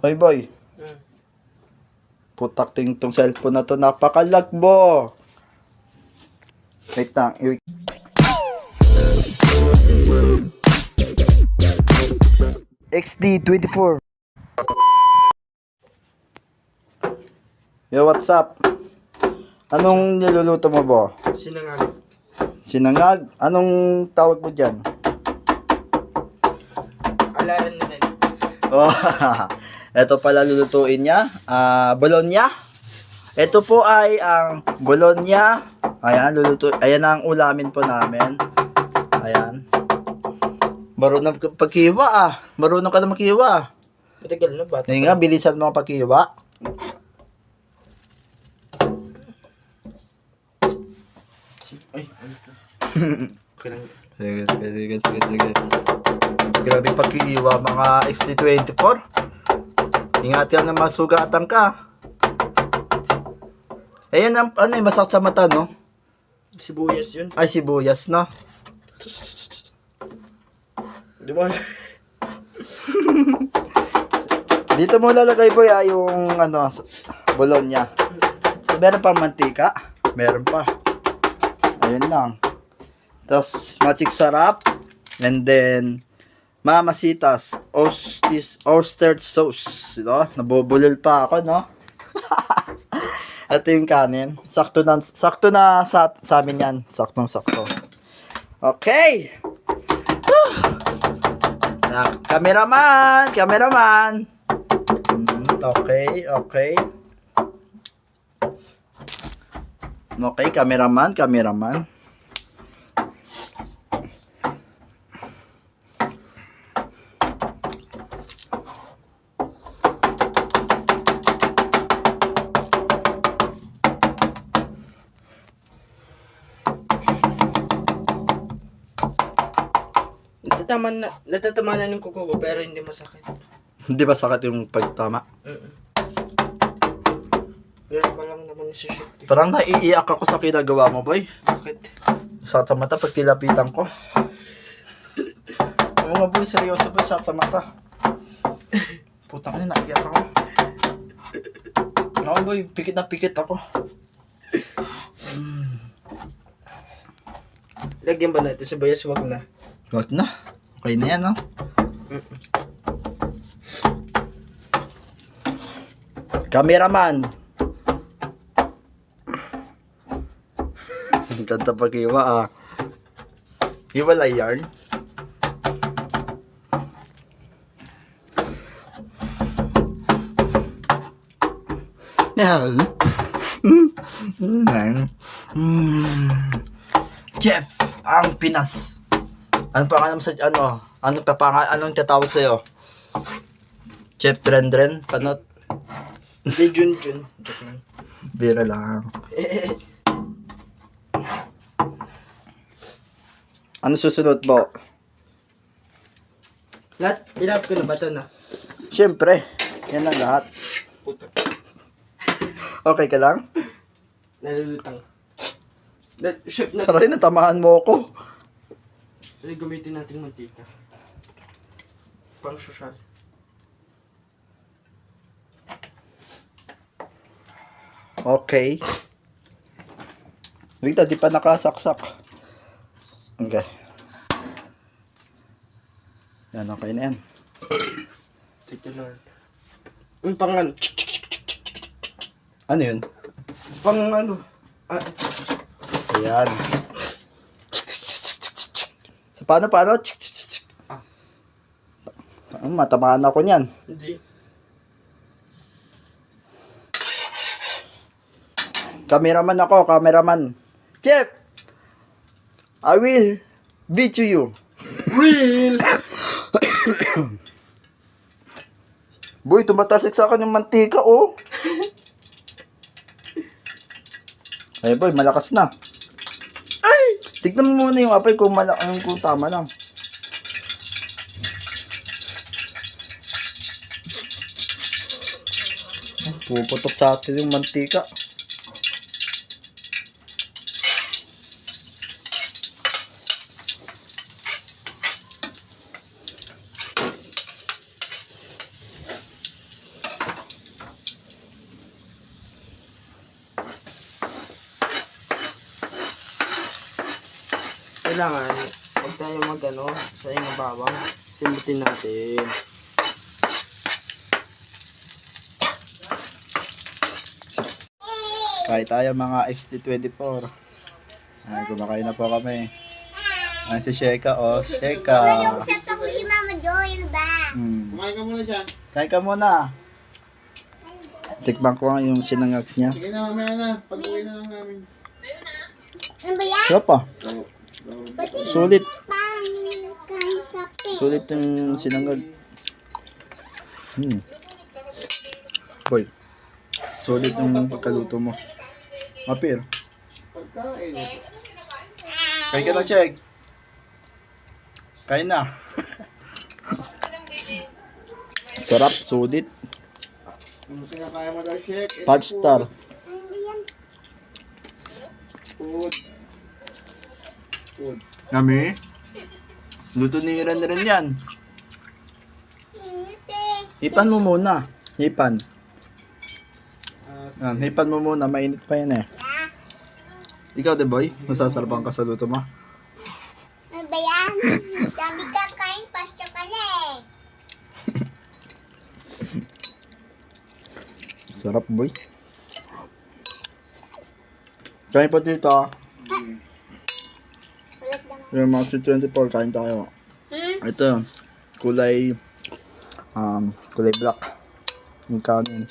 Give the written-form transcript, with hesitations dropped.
Oy boy, putak ting tong cellphone na to, napakalagbo. Wait lang, XD24. Yo, what's up? Anong niluluto mo, bo? Sinangag. Sinangag? Anong tawag mo dyan? Alaran na rin. Oh, ito pala lulutuin niya. Bologna. Ito po ay ang bologna. Ayan, ayan ang ulamin po namin. Ayan. Marunong ka pagkiwa Marunong ka na magkiwa. Matagal na bata. Ngayon nga, bilisan mo ang pagkiwa. Ay, ano to? Okay lang. Sige. Grabe pagkiwa mga XD24. Ingat yan na masugatan ka. Ayan ang masakit sa mata, no? Sibuyas yun. Ay, sibuyas, no? Di ba? Dito mo lalagay po yung bologna. So, meron pa mantika? Meron pa. Ayun lang. Tapos, matik sarap. And then, mamasitas. Oyster sauce. Ito, nabubulol pa ako, no? Ito yung kanin. Sakto na sa amin yan. Saktong-sakto. Okay. Cameraman. Okay. Okay, cameraman. Natatamaan na yung kuko ko pero hindi masakit. Hindi ba sakit yung pagtama? Pero malang naman si Shit. Parang naiiyak ako sa kinagawa mo, boy. Bakit? Sakit sa mata pag kilapitan ko. Oo nga, boy. Seryoso, boy. Sakit sa mata. Putang ina, naiiyak ako. Oo, boy. Pikit na pikit ako. Lagyan ba natin sa bayas? Wag na. Wag na. Okay na yan, no? Cameraman. Ang ganda pag-iwa, Hiwalay yarn. Chef ang Pinas. Ano pangalan mo sa anong tatawag sa'yo? Chef Dren? Panot? Hindi, Jun. Joke lang. Bira lang. Ano susunod po? Lahat ko na ba ito na? Siyempre, yan ang lahat. Puto. Okay ka lang? Nalulutang. Chef na. Aray, natamaan mo ako. Gamitin natin mantika. Pang social. Okay. Rita, di pa nakasaksak. Okay. Yan, okay na yan. Thank you, Lord. Yung pang ano? Ano yun? Pang ano? Ayan. So, paano? Matamaan ako niyan. Hindi. Cameraman. Chef! I will beat you. Real! Boy, tumatasik sa akin yung mantika, oh. Ay, boy, malakas na. Ay! Tignan mo muna yung apay kung tama lang. Puputok sa atin yung mantika. Kailangan, huwag tayo mag-ano, sa yung bawang. Simutin natin. Kahit tayo mga XT24. Ay, kumakain na po kami. Ay, si Sheka, oh. Sheka. Sakta ko si Mama Joy, ba? Kumain ka muna dyan. Kain ka muna. Tikman ko nga yung sinangag niya. Sige na, mamaya na. Pag-uwi na lang namin. Ano ba yan? Sarap pa. Sulit. Pang kape. Sulit yung sinangag. Boy. Sulit yung pagkaluto mo. Mapir. Pagkain. Kain ka na, Chek. Kain na. Sarap, sulit. Ano kinakaya mo daw, Shek? 5 star. Ano ba yan? Food. Food. Nami? Luto ni Iran na rin yan. Init eh. Hipan mo muna. Hipan. Ah, Hipan mo muna. Mainit pa yan eh. Ikaw, de boy? Nasasarapan ka sa luto mo? Ano ba yan? Sabi ka kain, pasta ka na eh. Sarap, boy. Kain pa dito. Ulit lang. Yung mga 24, kain tayo. Ito, kulay black. Yung kanin.